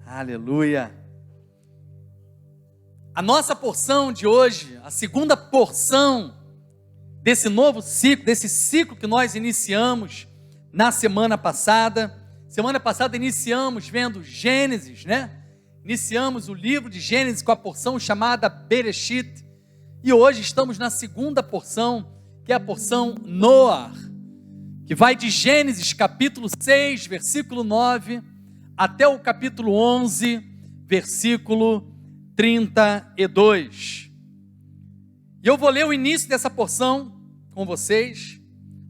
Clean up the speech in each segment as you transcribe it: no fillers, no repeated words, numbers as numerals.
Aleluia. A nossa porção de hoje, a segunda porção desse novo ciclo, desse ciclo que nós iniciamos na semana passada. Semana passada iniciamos vendo Gênesis, né? Iniciamos o livro de Gênesis com a porção chamada Bereshit. E hoje estamos na segunda porção, que é a porção Noar, que vai de Gênesis capítulo 6, versículo 9, até o capítulo 11, versículo 32. E eu vou ler o início dessa porção com vocês,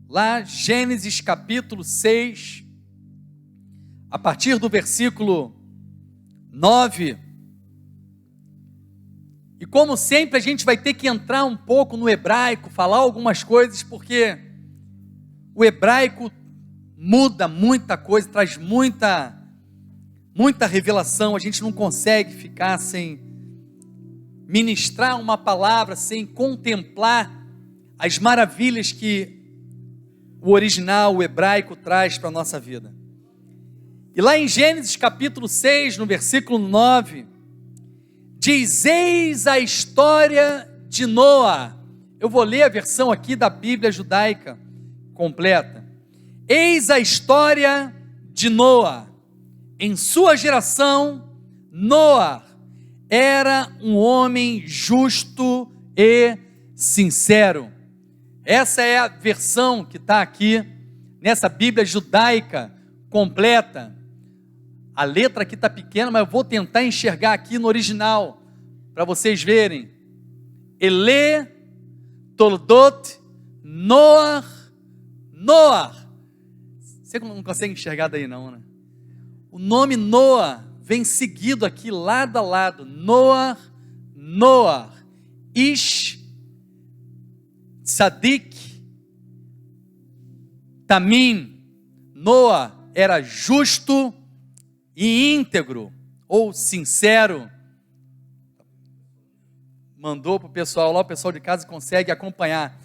lá Gênesis capítulo 6, a partir do versículo 9. E como sempre a gente vai ter que entrar um pouco no hebraico, falar algumas coisas, porque o hebraico muda muita coisa, traz muita revelação. A gente não consegue ficar sem ministrar uma palavra, sem contemplar as maravilhas que o original, o hebraico, traz para a nossa vida. E lá em Gênesis capítulo 6, no versículo 9, diz: eis a história de Noa. Eu vou ler a versão aqui da Bíblia judaica completa. Eis a história de Noa. Em sua geração, Noa era um homem justo e sincero. Essa é a versão que está aqui nessa Bíblia judaica completa. A letra aqui está pequena, mas eu vou tentar enxergar aqui no original, para vocês verem. Ele, Toldot, Noar. Você não consegue enxergar daí não, né? O nome Noa vem seguido aqui, lado a lado. Noar, Ish, Tzadik, Tamim. Noa era justo e íntegro, ou sincero. Mandou para o pessoal lá, o pessoal de casa consegue acompanhar.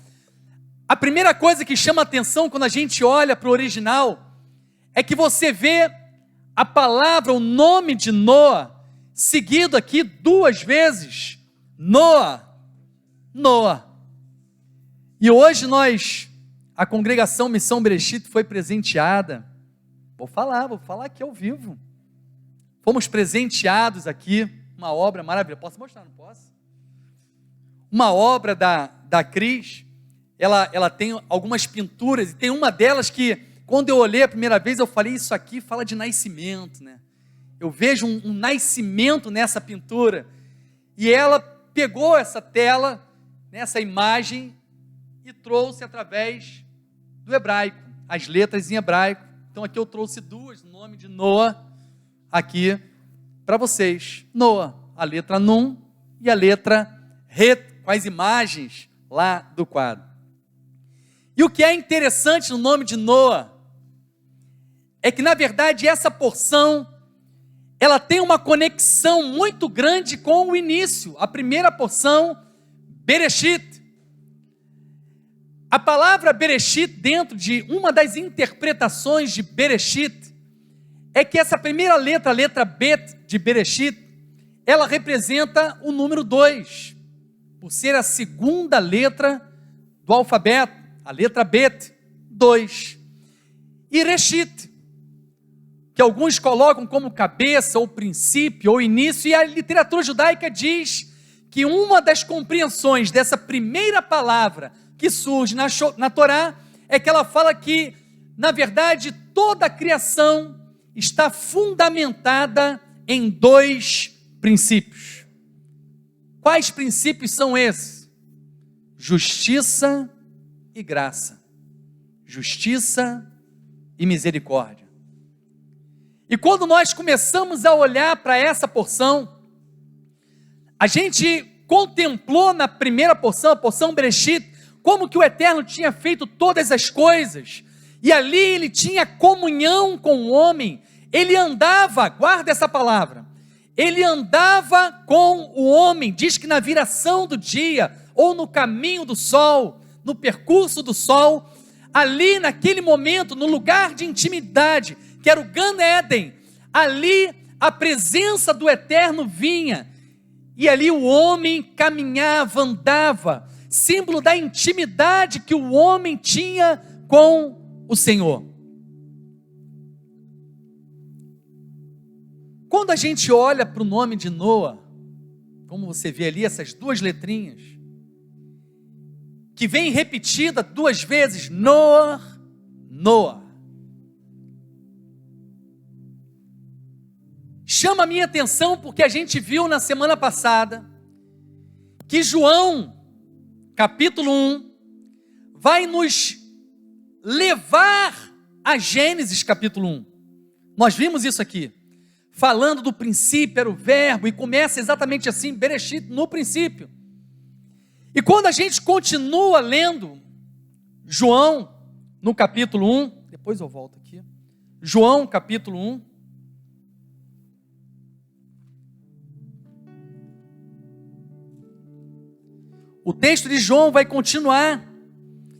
A primeira coisa que chama atenção quando a gente olha para o original é que você vê a palavra, o nome de Noa, seguido aqui duas vezes. Noa. E hoje a congregação Missão Bereshit foi presenteada. Vou falar aqui ao vivo. Fomos presenteados aqui, uma obra maravilhosa. Posso mostrar, não posso? Uma obra da Cris. Ela tem algumas pinturas, e tem uma delas que, quando eu olhei a primeira vez, eu falei: isso aqui fala de nascimento, né? Eu vejo um nascimento nessa pintura. E ela pegou essa tela, nessa imagem, e trouxe através do hebraico, as letras em hebraico. Então aqui eu trouxe duas, o nome de Noa, aqui para vocês. Noa, a letra Nun e a letra Het, com as imagens lá do quadro. E o que é interessante no nome de Noa é que, na verdade, essa porção, ela tem uma conexão muito grande com o início, a primeira porção, Bereshit. A palavra Bereshit, dentro de uma das interpretações de Bereshit, é que essa primeira letra, a letra Bet de Bereshit, ela representa o número 2, por ser a segunda letra do alfabeto, a letra Bet, 2. E Reshit, que alguns colocam como cabeça, ou princípio, ou início, e a literatura judaica diz que uma das compreensões dessa primeira palavra que surge na Torá é que ela fala que, na verdade, toda a criação está fundamentada em 2 princípios. Quais princípios são esses? Justiça e graça. Justiça e misericórdia. E quando nós começamos a olhar para essa porção, a gente contemplou na primeira porção, a porção Bereshit, como que o Eterno tinha feito todas as coisas, e ali ele tinha comunhão com o homem. Ele andava, guarda essa palavra, ele andava com o homem. Diz que na viração do dia, ou no caminho do sol, no percurso do sol, ali naquele momento, no lugar de intimidade, que era o Gan Eden, ali a presença do Eterno vinha, e ali o homem caminhava, andava, símbolo da intimidade que o homem tinha com o Senhor. Quando a gente olha para o nome de Noa, como você vê ali, essas duas letrinhas, que vem repetida duas vezes, Noa, Noa. Chama a minha atenção porque a gente viu na semana passada que João, capítulo 1, vai nos levar a Gênesis capítulo 1. Nós vimos isso aqui, falando do princípio, era o verbo, e começa exatamente assim, Bereshit, no princípio. E quando a gente continua lendo João, no capítulo 1, depois eu volto aqui, João capítulo 1, o texto de João vai continuar,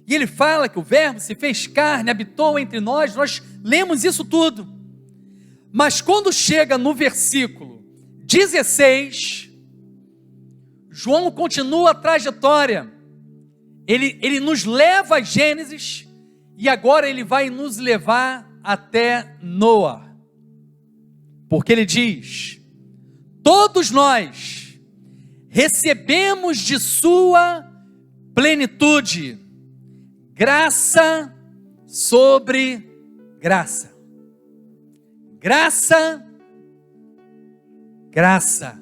e ele fala que o verbo se fez carne, habitou entre nós lemos isso tudo, mas quando chega no versículo 16, João continua a trajetória, ele nos leva a Gênesis, e agora ele vai nos levar até Noa, porque ele diz, todos nós recebemos de sua plenitude, graça sobre graça. Graça, graça.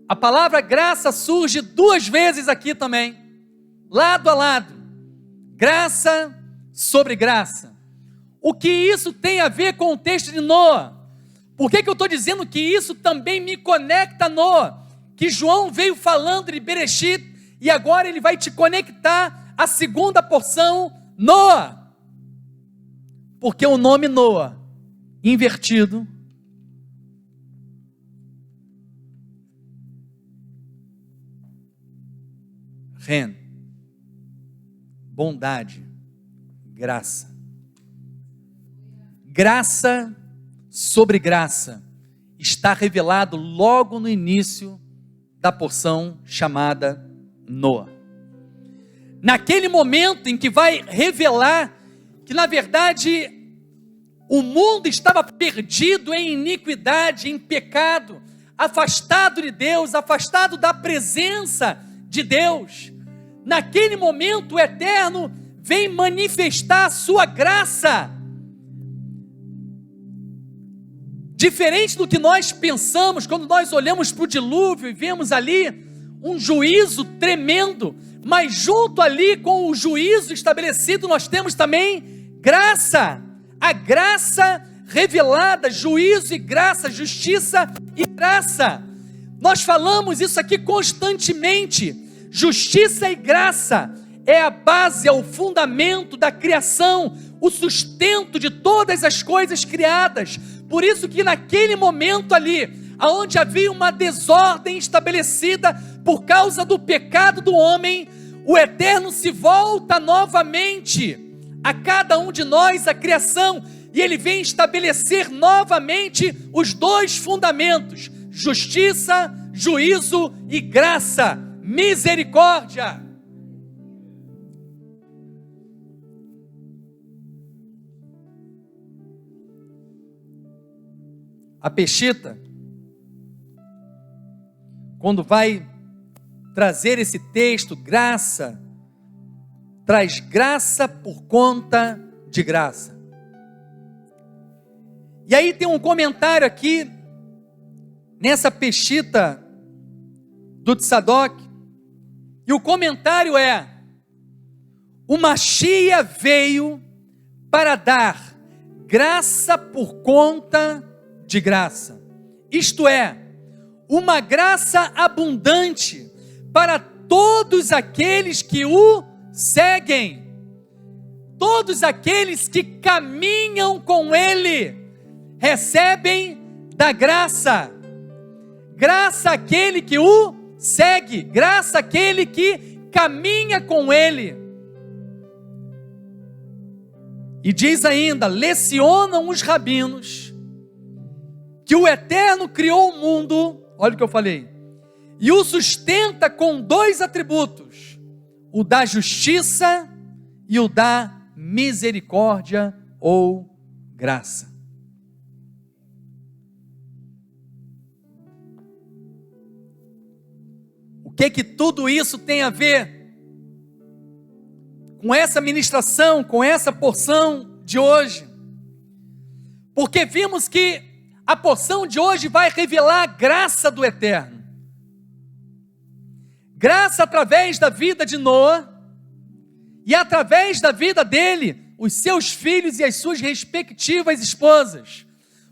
A palavra graça surge duas vezes aqui também, lado a lado. Graça sobre graça. O que isso tem a ver com o texto de Noa? Por que eu estou dizendo que isso também me conecta a Noa? Que João veio falando de Bereshit, e agora ele vai te conectar à segunda porção, Noa. Porque o nome Noa, invertido, Ren, bondade, graça. Graça sobre graça está revelado logo no início da porção chamada Noa. Naquele momento em que vai revelar que na verdade o mundo estava perdido em iniquidade, em pecado, afastado de Deus, afastado da presença de Deus. Naquele momento o Eterno vem manifestar a sua graça. Diferente do que nós pensamos, quando nós olhamos para o dilúvio e vemos ali um juízo tremendo, mas junto ali com o juízo estabelecido, nós temos também graça, a graça revelada, juízo e graça, justiça e graça. Nós falamos isso aqui constantemente, justiça e graça é a base, é o fundamento da criação, o sustento de todas as coisas criadas. Por isso que naquele momento ali, aonde havia uma desordem estabelecida por causa do pecado do homem, o Eterno se volta novamente a cada um de nós, a criação, e ele vem estabelecer novamente os dois fundamentos: justiça, juízo e graça, misericórdia. A Peshita, quando vai trazer esse texto, graça, traz graça por conta de graça. E aí tem um comentário aqui, nessa Peshita do Tzadok, e o comentário é: o Mashiach veio para dar graça por conta de graça, isto é, uma graça abundante para todos aqueles que o seguem, todos aqueles que caminham com ele, recebem da graça, graça àquele que o segue, graça àquele que caminha com ele. E diz ainda, lecionam os rabinos, que o Eterno criou o mundo, olha o que eu falei, e o sustenta com dois atributos, o da justiça e o da misericórdia ou graça. O que tudo isso tem a ver com essa ministração, com essa porção de hoje? Porque vimos que a porção de hoje vai revelar a graça do Eterno. Graça através da vida de Noé e através da vida dele, os seus filhos e as suas respectivas esposas,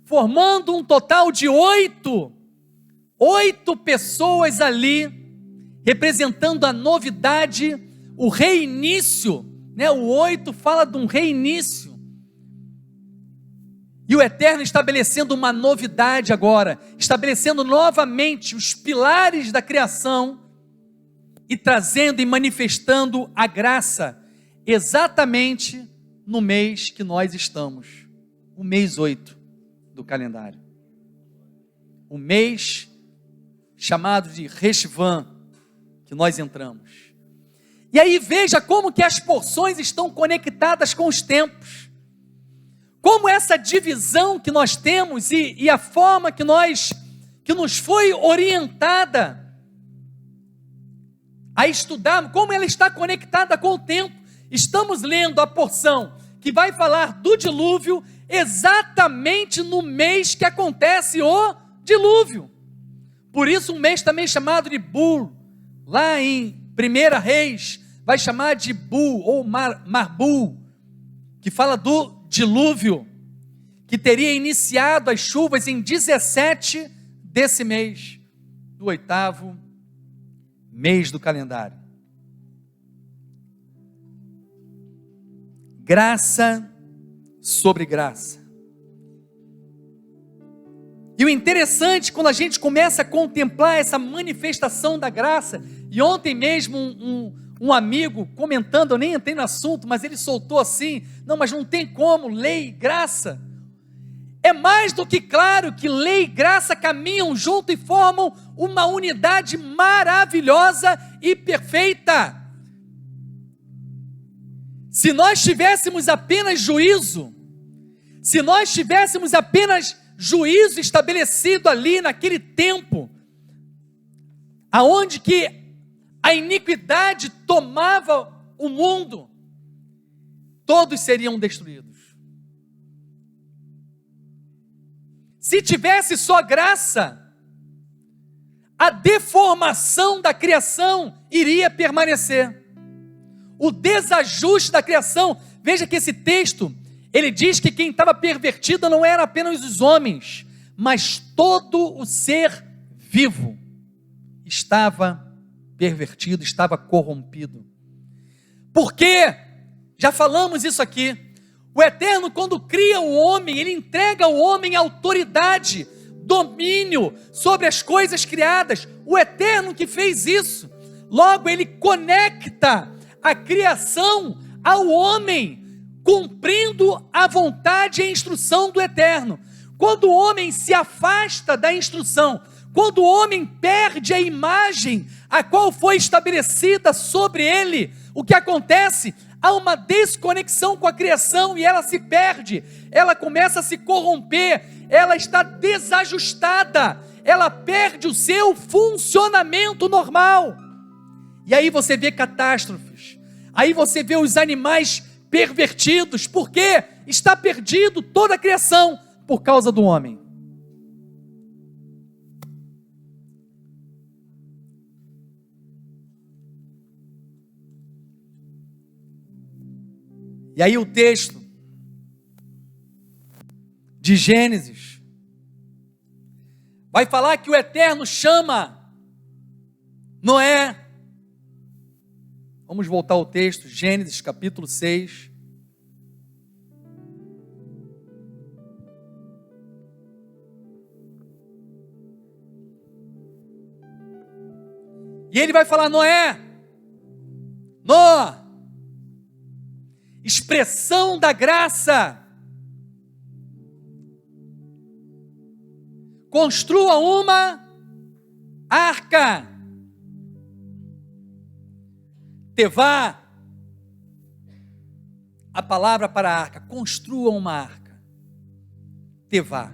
formando um total de 8 pessoas ali, representando a novidade, o reinício, né? O 8 fala de um reinício. E o Eterno estabelecendo uma novidade agora, estabelecendo novamente os pilares da criação e trazendo e manifestando a graça exatamente no mês que nós estamos, o mês 8 do calendário. O mês chamado de Reshvan, que nós entramos. E aí veja como que as porções estão conectadas com os tempos. Como essa divisão que nós temos e a forma que nos foi orientada a estudar, como ela está conectada com o tempo. Estamos lendo a porção que vai falar do dilúvio exatamente no mês que acontece o dilúvio. Por isso um mês também chamado de Bul, lá em 1 Reis, vai chamar de Bul ou Marbul, que fala do dilúvio, que teria iniciado as chuvas em 17 desse mês, do 8º mês do calendário. Graça sobre graça. E o interessante, quando a gente começa a contemplar essa manifestação da graça, e ontem mesmo um amigo comentando, eu nem entrei no assunto, mas ele soltou assim, não, mas não tem como, lei e graça. É mais do que claro que lei e graça caminham junto e formam uma unidade maravilhosa e perfeita. Se nós tivéssemos apenas juízo, se nós tivéssemos apenas juízo estabelecido ali naquele tempo, aonde que a iniquidade tomava o mundo, todos seriam destruídos. Se tivesse só graça, a deformação da criação iria permanecer. O desajuste da criação, veja que esse texto, ele diz que quem estava pervertido não era apenas os homens, mas todo o ser vivo estava pervertido, estava corrompido. Por quê? Já falamos isso aqui. O Eterno, quando cria o homem, ele entrega ao homem autoridade, domínio sobre as coisas criadas. O Eterno que fez isso. Logo, ele conecta a criação ao homem, cumprindo a vontade e a instrução do Eterno. Quando o homem se afasta da instrução, quando o homem perde a imagem a qual foi estabelecida sobre ele, o que acontece? Há uma desconexão com a criação e ela se perde, ela começa a se corromper, ela está desajustada, ela perde o seu funcionamento normal. E aí você vê catástrofes, aí você vê os animais pervertidos, porque está perdido toda a criação por causa do homem. E aí o texto de Gênesis vai falar que o Eterno chama Noé. Vamos voltar ao texto, Gênesis capítulo 6. E ele vai falar: Noé, expressão da graça. construa uma arca. Tevá, a palavra para a arca, construa uma arca. Tevá.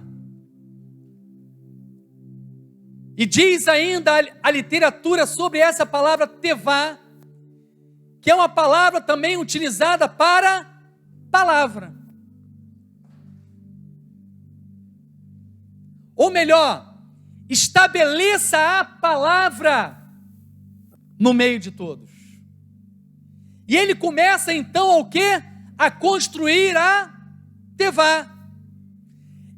E diz ainda a literatura sobre essa palavra Tevá, que é uma palavra também utilizada para palavra. Ou melhor, estabeleça a palavra no meio de todos. E ele começa então ao quê? A construir a Tevá.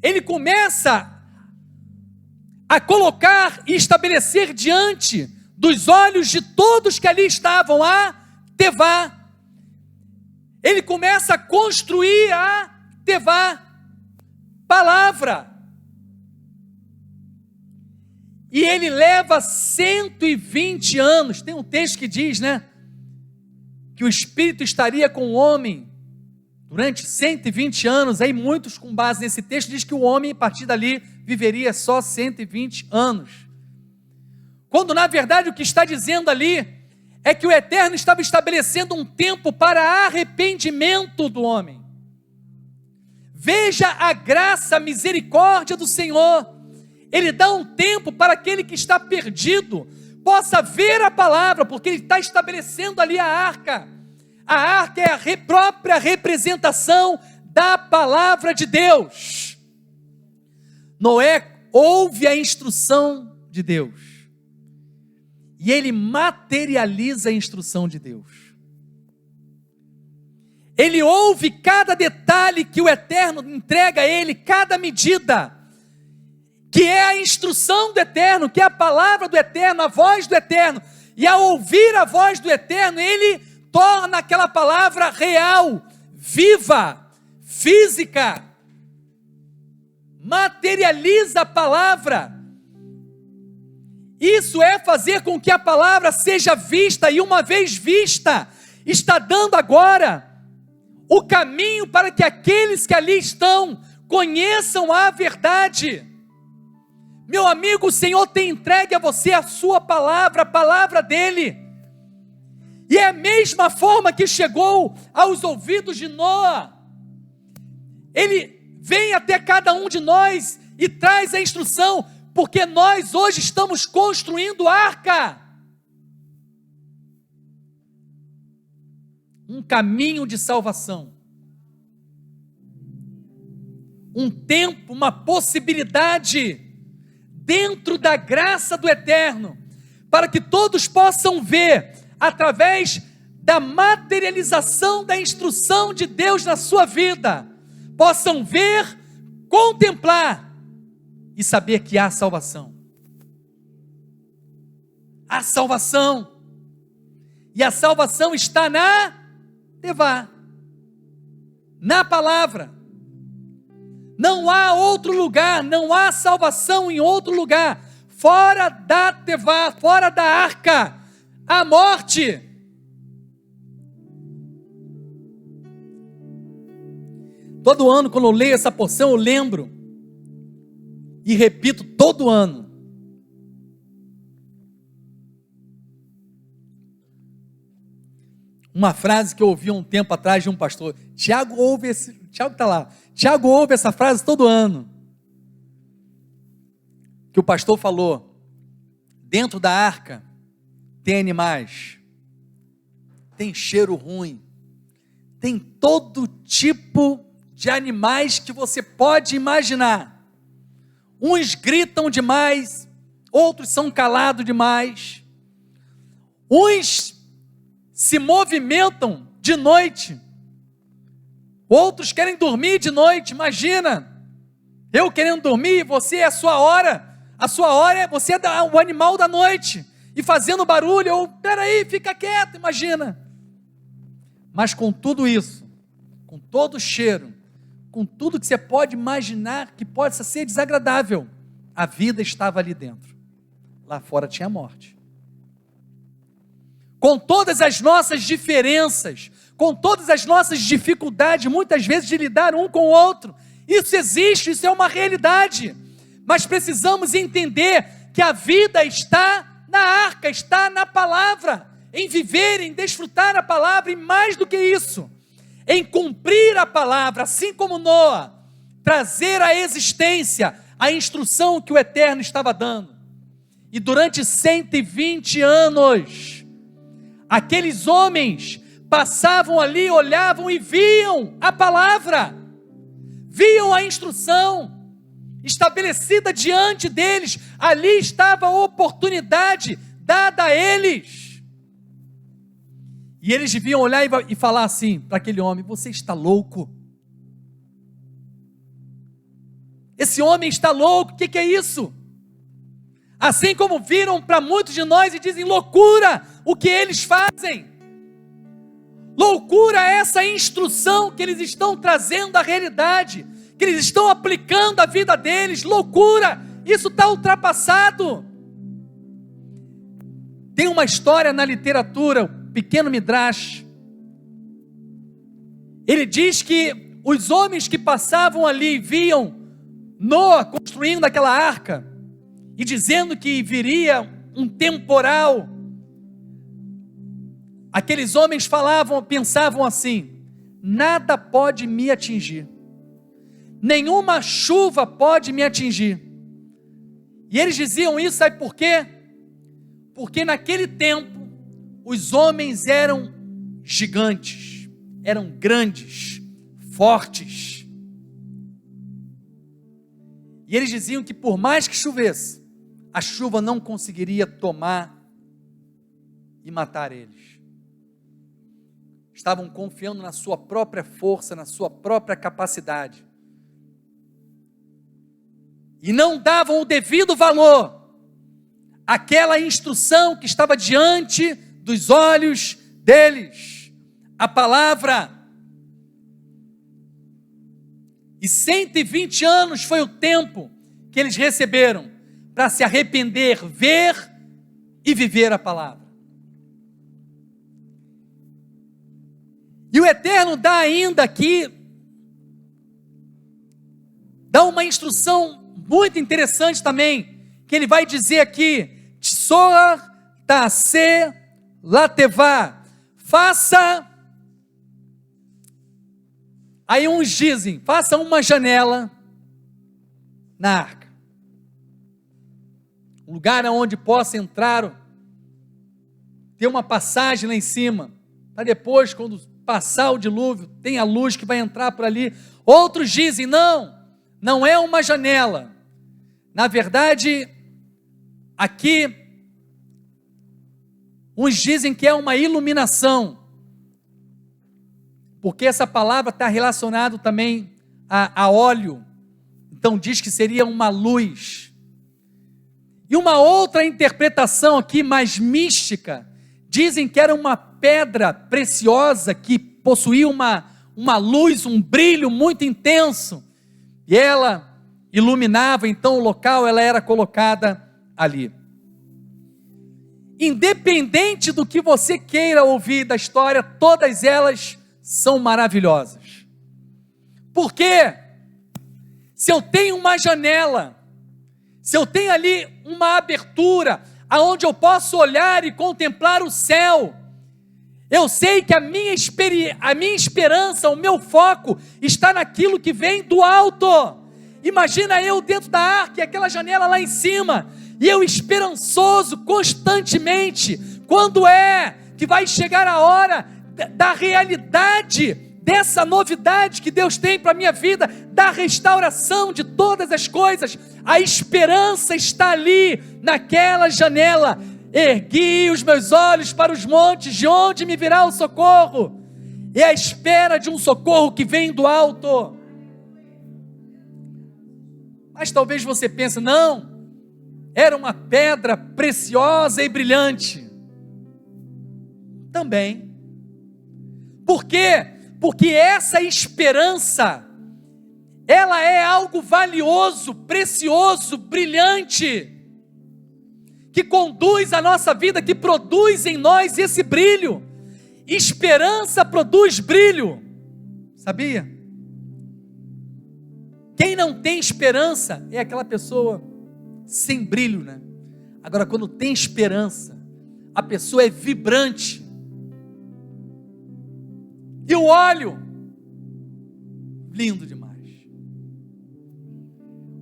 Ele começa a colocar e estabelecer diante dos olhos de todos que ali estavam a Tevá. Ele começa a construir a Tevá, palavra. E ele leva 120 anos. Tem um texto que diz, que o Espírito estaria com o homem durante 120 anos. Aí muitos, com base nesse texto, diz que o homem, a partir dali, viveria só 120 anos. Quando, na verdade, o que está dizendo ali é que o Eterno estava estabelecendo um tempo para arrependimento do homem. Veja a graça, a misericórdia do Senhor. Ele dá um tempo para aquele que está perdido possa ver a palavra, porque ele está estabelecendo ali a arca. A arca é a própria representação da palavra de Deus. Noé ouve a instrução de Deus e ele materializa a instrução de Deus. Ele ouve cada detalhe que o Eterno entrega a ele, cada medida, que é a instrução do Eterno, que é a palavra do Eterno, a voz do Eterno. E ao ouvir a voz do Eterno, ele torna aquela palavra real, viva, física, materializa a palavra. Isso é fazer com que a palavra seja vista, e uma vez vista, está dando agora o caminho para que aqueles que ali estão conheçam a verdade. Meu amigo, o Senhor tem entregue a você a sua palavra, a palavra dele. E é a mesma forma que chegou aos ouvidos de Noé. Ele vem até cada um de nós e traz a instrução, porque nós hoje estamos construindo arca. Um caminho de salvação. Um tempo, uma possibilidade dentro da graça do Eterno, para que todos possam ver, através da materialização da instrução de Deus na sua vida, possam ver, contemplar e saber que há salvação. Há salvação. E a salvação está na Tevá, na palavra. Não há outro lugar, não há salvação em outro lugar, fora da Tevá, fora da arca, a morte. Todo ano, quando eu leio essa porção, eu lembro, e repito todo ano, uma frase que eu ouvi um tempo atrás de um pastor. Tiago está lá. Tiago ouve essa frase todo ano. Que o pastor falou: dentro da arca tem animais, tem cheiro ruim, tem todo tipo de animais que você pode imaginar. Uns gritam demais, outros são calados demais, uns se movimentam de noite, outros querem dormir de noite. Imagina, eu querendo dormir, você é a sua hora é, você é o animal da noite, e fazendo barulho, peraí, fica quieto, imagina. Mas com tudo isso, com todo o cheiro, com tudo que você pode imaginar que possa ser desagradável, a vida estava ali dentro. Lá fora tinha morte. Com todas as nossas diferenças, com todas as nossas dificuldades, muitas vezes de lidar um com o outro, isso existe, isso é uma realidade, mas precisamos entender que a vida está na arca, está na palavra, em viver, em desfrutar a palavra, e mais do que isso, em cumprir a palavra, assim como Noé, trazer à existência a instrução que o Eterno estava dando. E durante 120 anos, aqueles homens passavam ali, olhavam e viam a palavra, viam a instrução estabelecida diante deles. Ali estava a oportunidade dada a eles. E eles deviam olhar e falar assim para aquele homem: você está louco? Esse homem está louco, o que é isso? Assim como viram para muitos de nós e dizem: loucura o que eles fazem, loucura essa instrução que eles estão trazendo à realidade, que eles estão aplicando à vida deles, loucura, isso está ultrapassado. Tem uma história na literatura, o Pequeno Midrash, ele diz que os homens que passavam ali viam Noé construindo aquela arca, e dizendo que viria um temporal. Aqueles homens pensavam assim: nada pode me atingir, nenhuma chuva pode me atingir. E eles diziam isso, sabe por quê? Porque naquele tempo os homens eram gigantes, eram grandes, fortes, e eles diziam que por mais que chovesse, a chuva não conseguiria tomar e matar eles. Estavam confiando na sua própria força, na sua própria capacidade, e não davam o devido valor àquela instrução que estava diante dos olhos deles, a palavra. E 120 anos foi o tempo que eles receberam para se arrepender, ver e viver a palavra. E o Eterno dá ainda aqui, dá uma instrução muito interessante também, que ele vai dizer aqui: Tsor Tase Latevá, faça, aí uns dizem, faça uma janela na arca, um lugar onde possa entrar, ter uma passagem lá em cima, para depois, quando passar o dilúvio, tem a luz que vai entrar por ali. Outros dizem: não é uma janela, na verdade, aqui, uns dizem que é uma iluminação, porque essa palavra está relacionada também a óleo, então diz que seria uma luz. E uma outra interpretação aqui, mais mística, dizem que era uma pedra preciosa que possuía uma luz, um brilho muito intenso, e ela iluminava então o local, ela era colocada ali. Independente do que você queira ouvir da história, todas elas são maravilhosas. Por quê? Se eu tenho uma janela, se eu tenho ali uma abertura, aonde eu posso olhar e contemplar o céu, eu sei que a minha esperança, o meu foco está naquilo que vem do alto. Imagina eu dentro da arca, aquela janela lá em cima, e eu esperançoso constantemente, quando é que vai chegar a hora da realidade, dessa novidade que Deus tem para a minha vida, da restauração de todas as coisas. A esperança está ali, naquela janela. Ergui os meus olhos para os montes, de onde me virá o socorro? É a espera de um socorro que vem do alto. Mas talvez você pense: não, era uma pedra preciosa e brilhante. Também. Por quê? Porque essa esperança, ela é algo valioso, precioso, brilhante, que conduz a nossa vida, que produz em nós esse brilho. Esperança produz brilho, sabia? Quem não tem esperança é aquela pessoa sem brilho, né? Agora, quando tem esperança, a pessoa é vibrante. E o óleo, lindo demais.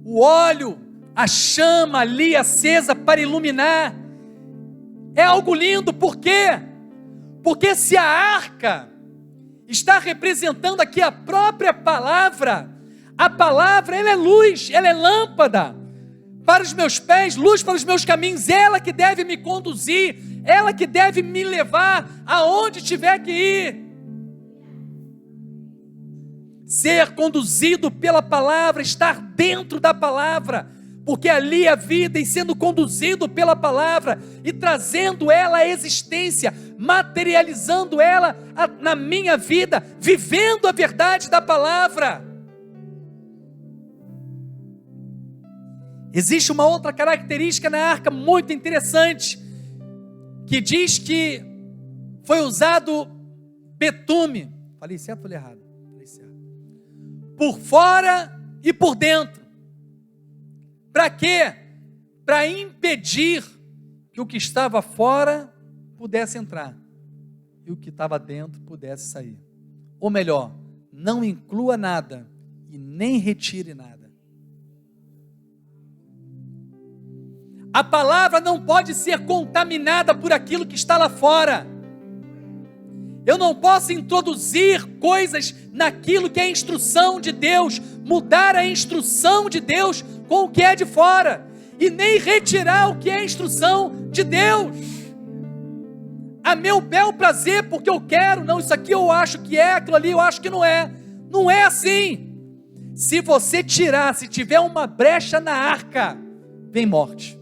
O óleo, a chama ali acesa para iluminar, é algo lindo. Por quê? Porque se a arca está representando aqui a própria palavra, a palavra, ela é luz, ela é lâmpada para os meus pés, luz para os meus caminhos, ela que deve me conduzir, ela que deve me levar aonde tiver que ir. Ser conduzido pela palavra, estar dentro da palavra, porque ali a vida, e sendo conduzido pela palavra, e trazendo ela à existência, materializando ela na minha vida, vivendo a verdade da palavra. Existe uma outra característica na arca muito interessante, que diz que foi usado betume. Falei certo ou falei errado? Falei certo. Por fora e por dentro. Para quê? Para impedir que o que estava fora pudesse entrar e o que estava dentro pudesse sair. Ou melhor, não inclua nada e nem retire nada. A palavra não pode ser contaminada por aquilo que está lá fora. Eu não posso introduzir coisas naquilo que é a instrução de Deus, mudar a instrução de Deus com o que é de fora, e nem retirar o que é a instrução de Deus, a meu bel prazer, porque eu quero. Não, isso aqui eu acho que é, aquilo ali eu acho que não é. Não é assim. Se você tirar, se tiver uma brecha na arca, vem morte.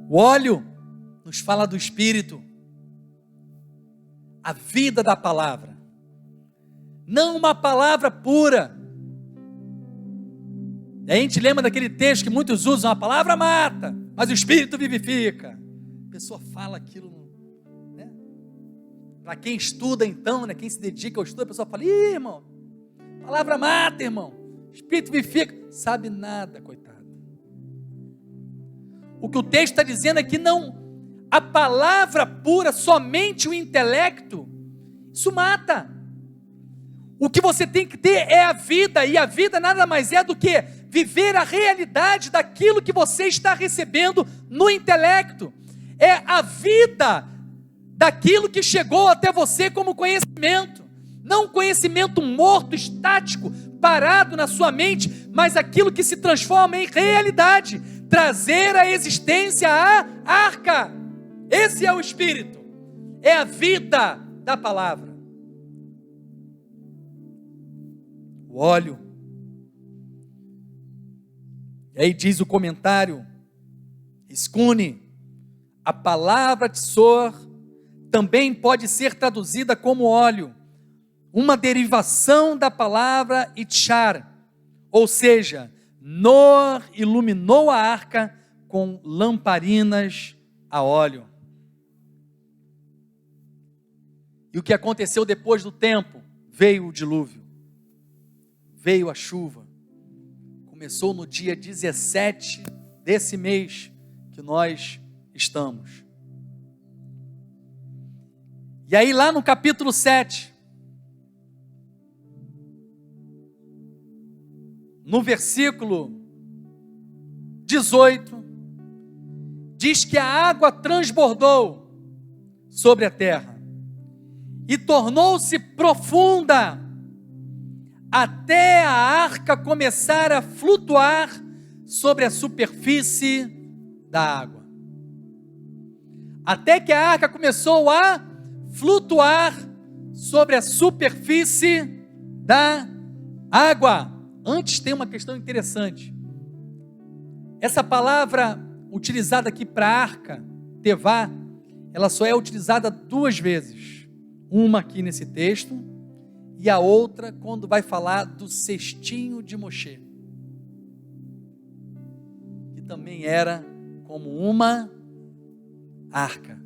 O óleo nos fala do Espírito, a vida da palavra, não uma palavra pura. E a gente lembra daquele texto que muitos usam: a palavra mata, mas o Espírito vivifica. A pessoa fala aquilo, né? Para quem estuda então, né? Quem se dedica ao estudo, a pessoa fala: ih, irmão, palavra mata, irmão, Espírito vivifica. Sabe nada, coitado. O que o texto está dizendo é que não, a palavra pura, somente o intelecto, isso mata. O que você tem que ter é a vida, e a vida nada mais é do que viver a realidade daquilo que você está recebendo no intelecto. É a vida daquilo que chegou até você como conhecimento, não conhecimento morto, estático, parado na sua mente, mas aquilo que se transforma em realidade, trazer à existência a arca. Esse é o Espírito, é a vida da palavra. O óleo. E aí diz o comentário, Skune, a palavra tsor também pode ser traduzida como óleo, uma derivação da palavra itchar, ou seja, Noar iluminou a arca com lamparinas a óleo. E o que aconteceu depois do tempo? Veio o dilúvio, veio a chuva. Começou no dia 17 desse mês que nós estamos. E aí lá no capítulo 7, no versículo 18, diz que a água transbordou sobre a terra e tornou-se profunda até a arca começar a flutuar sobre a superfície da água. Até que a arca começou a flutuar sobre a superfície da água. Antes tem uma questão interessante. Essa palavra utilizada aqui para arca, tevá, ela só é utilizada 2 vezes. Uma aqui nesse texto e a outra quando vai falar do cestinho de Moshe. também era como uma arca,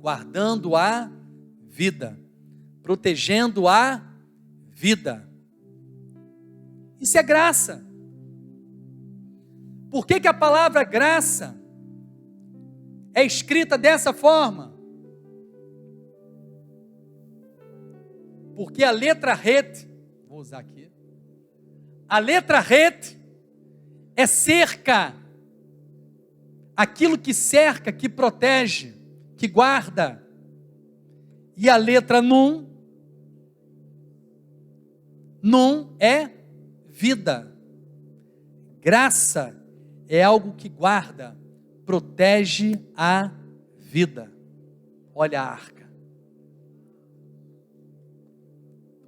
guardando a vida, protegendo a vida. Isso é graça. Por que a palavra graça é escrita dessa forma? Porque a letra Het, vou usar aqui, a letra Het é cerca, aquilo que cerca, que protege, que guarda. E a letra Nun é vida. Graça é algo que guarda, protege a vida. Olha a arca.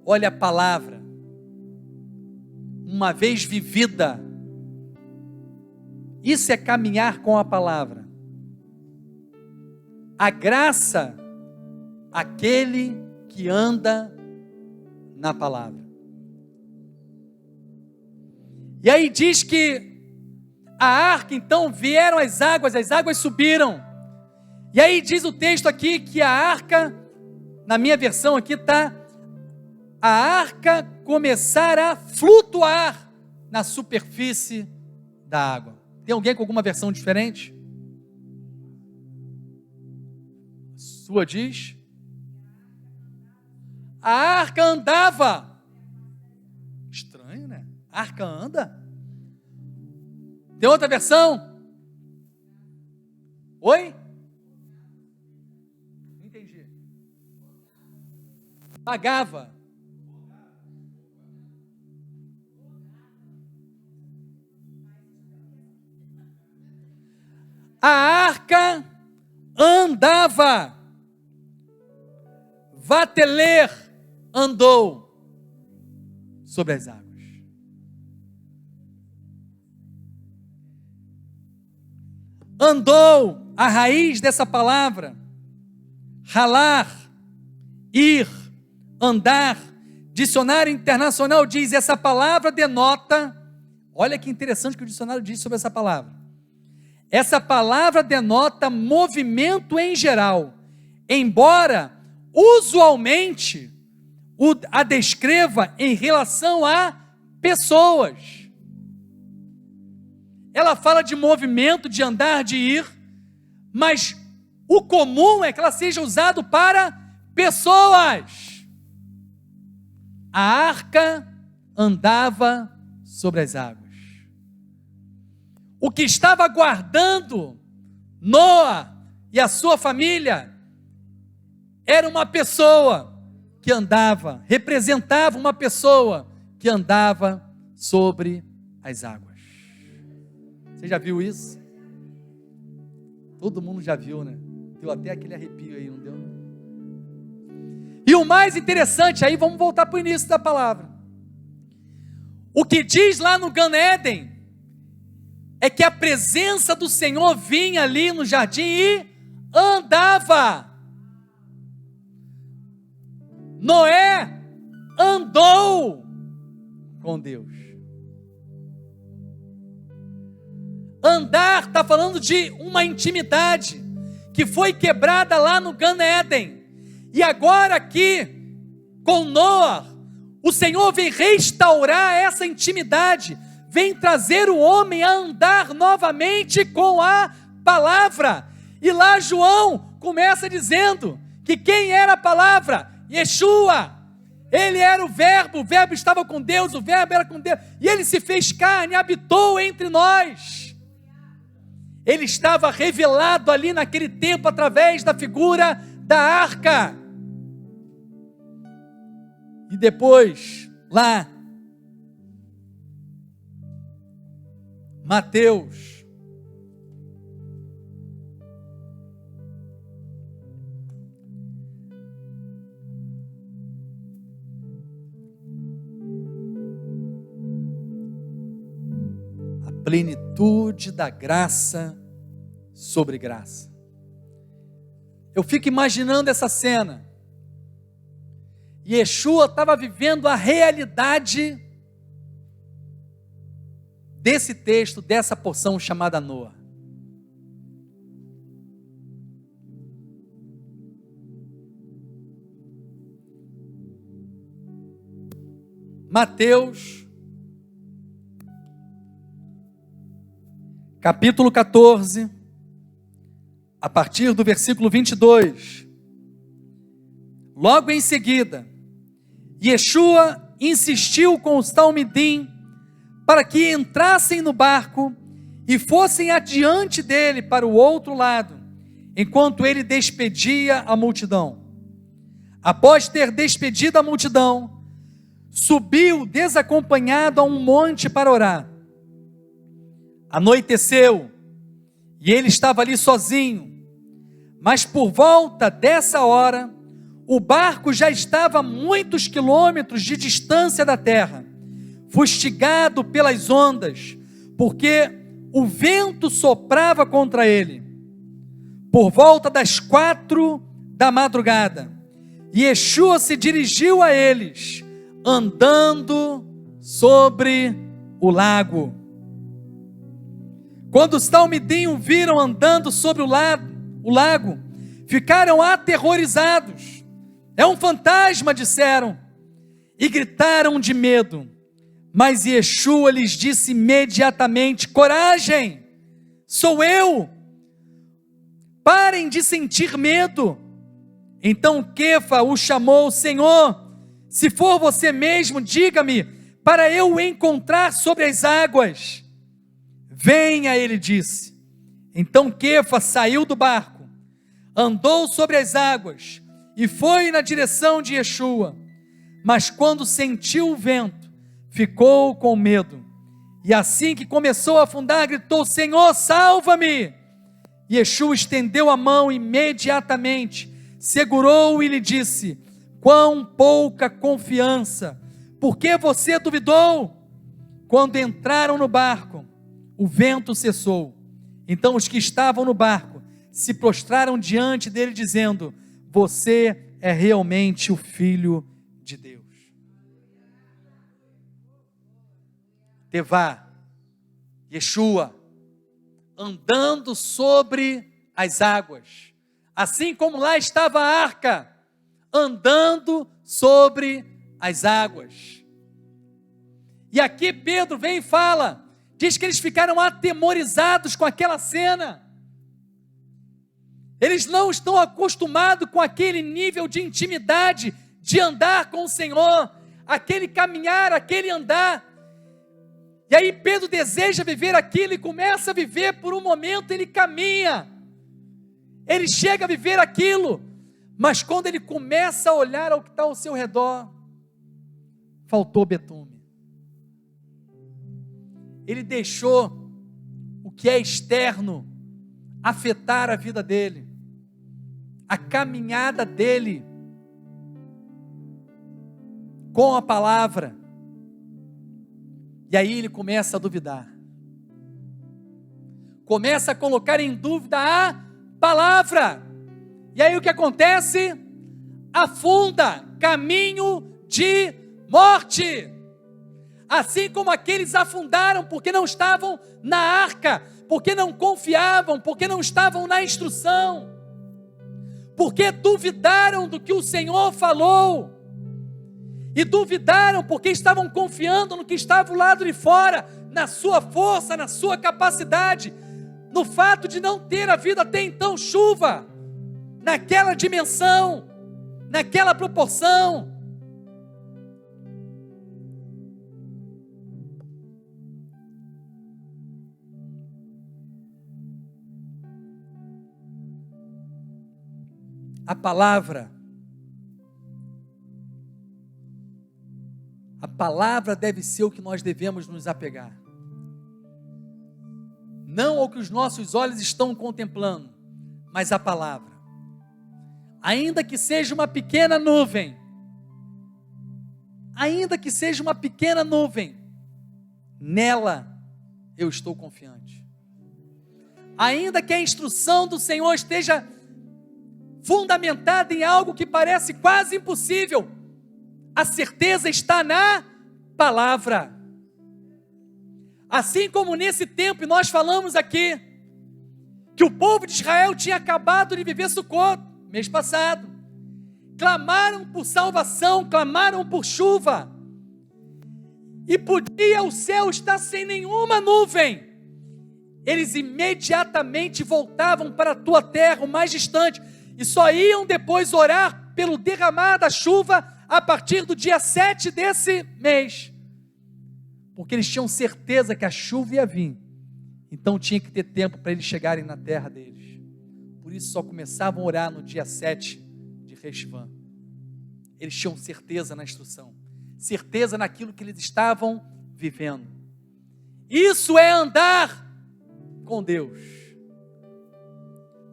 Olha a palavra. Uma vez vivida. Isso é caminhar com a palavra. A graça, aquele que anda na palavra. E aí diz que a arca, então, vieram as águas subiram. E aí diz o texto aqui que a arca, na minha versão aqui está, a arca começar a flutuar na superfície da água. Tem alguém com alguma versão diferente? Sua diz? A arca andava. Estranho, né? A arca anda? Tem outra versão? Oi? Não entendi. Pagava. A arca andava. Vateler andou sobre as águas. Andou, a raiz dessa palavra, ralar, ir, andar. Dicionário Internacional diz, essa palavra denota, olha que interessante que o dicionário diz sobre essa palavra. Essa palavra denota movimento em geral, embora usualmente a descreva em relação a pessoas. Ela fala de movimento, de andar, de ir, mas o comum é que ela seja usada para pessoas. A arca andava sobre as águas. O que estava guardando Noé e a sua família era uma pessoa que andava, representava uma pessoa que andava sobre as águas. Você já viu isso? Todo mundo já viu, né? Deu até aquele arrepio aí, não deu? E o mais interessante, aí vamos voltar para o início da palavra. O que diz lá no Gan Eden é que a presença do Senhor vinha ali no jardim e andava. Noé andou com Deus. Andar está falando de uma intimidade que foi quebrada lá no Gan Eden. E agora aqui, com Noé, o Senhor vem restaurar essa intimidade, vem trazer o homem a andar novamente com a palavra. E lá João começa dizendo que quem era a palavra? Yeshua. Ele era o verbo estava com Deus, o verbo era com Deus, e ele se fez carne, habitou entre nós. Ele estava revelado ali naquele tempo através da figura da arca. E depois, lá, Mateus, a plenitude da graça sobre graça. Eu fico imaginando essa cena. Yeshua estava vivendo a realidade desse texto, dessa porção chamada Noa. Mateus, capítulo 14, a partir do versículo 22. Logo em seguida, Yeshua insistiu com os talmidim para que entrassem no barco e fossem adiante dele para o outro lado, enquanto ele despedia a multidão. Após ter despedido a multidão, subiu desacompanhado a um monte para orar. Anoiteceu, e ele estava ali sozinho, mas por volta dessa hora, o barco já estava a muitos quilômetros de distância da terra, fustigado pelas ondas, porque o vento soprava contra ele. Por volta das 4 da madrugada, Yeshua se dirigiu a eles, andando sobre o lago. Quando os talmidim o viram andando sobre o lago, ficaram aterrorizados. É um fantasma, disseram, e gritaram de medo. Mas Yeshua lhes disse imediatamente: coragem, sou eu, parem de sentir medo. Então Quefa o chamou: Senhor, se for você mesmo, diga-me, para eu o encontrar sobre as águas. Venha, ele disse. Então Quefa saiu do barco, andou sobre as águas e foi na direção de Yeshua. Mas quando sentiu o vento, ficou com medo. E assim que começou a afundar, gritou: Senhor, salva-me! Yeshua estendeu a mão imediatamente, segurou-o e lhe disse: quão pouca confiança, por que você duvidou? Quando entraram no barco, o vento cessou. Então os que estavam no barco se prostraram diante dele, dizendo: você é realmente o Filho de Deus. Tevá, Yeshua, andando sobre as águas, assim como lá estava a arca, andando sobre as águas. E aqui Pedro vem e fala, diz que eles ficaram atemorizados com aquela cena. Eles não estão acostumados com aquele nível de intimidade, de andar com o Senhor, aquele caminhar, aquele andar. E aí Pedro deseja viver aquilo e começa a viver por um momento, ele caminha, ele chega a viver aquilo, mas quando ele começa a olhar ao que está ao seu redor, faltou betume. Ele deixou o que é externo afetar a vida dele, a caminhada dele com a palavra. E aí ele começa a duvidar, começa a colocar em dúvida a palavra. E aí o que acontece? Afunda, caminho de morte. Assim como aqueles afundaram porque não estavam na arca, porque não confiavam, porque não estavam na instrução, porque duvidaram do que o Senhor falou, e duvidaram porque estavam confiando no que estava do lado de fora, na sua força, na sua capacidade, no fato de não ter havido até então chuva, naquela dimensão, naquela proporção. A palavra deve ser o que nós devemos nos apegar, não ao que os nossos olhos estão contemplando, mas a palavra. Ainda que seja uma pequena nuvem, nela eu estou confiante. Ainda que a instrução do Senhor esteja fundamentada em algo que parece quase impossível, a certeza está na palavra. Assim como nesse tempo, e nós falamos aqui, que o povo de Israel tinha acabado de viver Sucot, mês passado. Clamaram por salvação, clamaram por chuva. E podia o céu estar sem nenhuma nuvem. Eles imediatamente voltavam para a tua terra, o mais distante, e só iam depois orar pelo derramar da chuva a partir do dia 7 desse mês. Porque eles tinham certeza que a chuva ia vir. Então tinha que ter tempo para eles chegarem na terra deles. Por isso só começavam a orar no dia 7 de Reshvan. Eles tinham certeza na instrução, certeza naquilo que eles estavam vivendo. Isso é andar com Deus.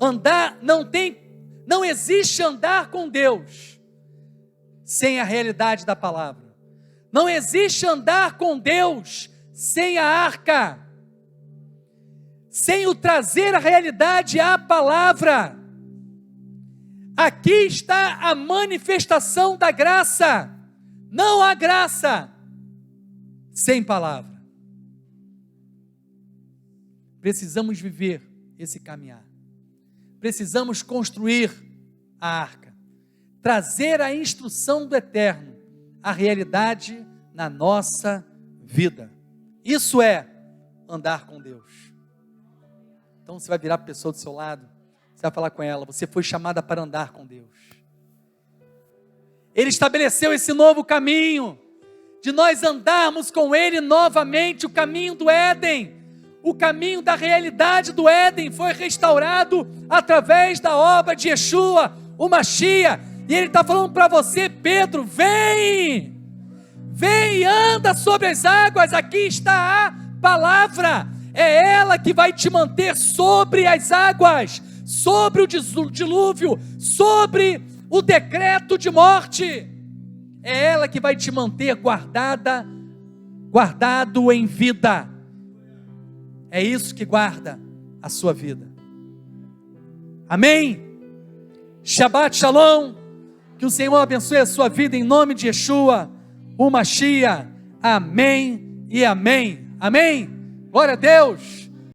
Andar, não existe andar com Deus sem a realidade da palavra. Não existe andar com Deus sem a arca, sem o trazer a realidade à palavra. Aqui está a manifestação da graça. Não há graça sem palavra. Precisamos viver esse caminhar. Precisamos construir a arca. Trazer a instrução do Eterno, a realidade na nossa vida. Isso é andar com Deus. Então você vai virar para a pessoa do seu lado, você vai falar com ela, você foi chamada para andar com Deus. Ele estabeleceu esse novo caminho, de nós andarmos com Ele novamente, o caminho do Éden. O caminho da realidade do Éden foi restaurado através da obra de Yeshua, o Mashiach. E Ele está falando para você, Pedro, vem e anda sobre as águas. Aqui está a palavra, é ela que vai te manter sobre as águas, sobre o dilúvio, sobre o decreto de morte. É ela que vai te manter guardado em vida. É isso que guarda a sua vida. Amém? Shabbat Shalom. Que o Senhor abençoe a sua vida em nome de Yeshua, o Mashiach. Amém e amém. Amém. Glória a Deus.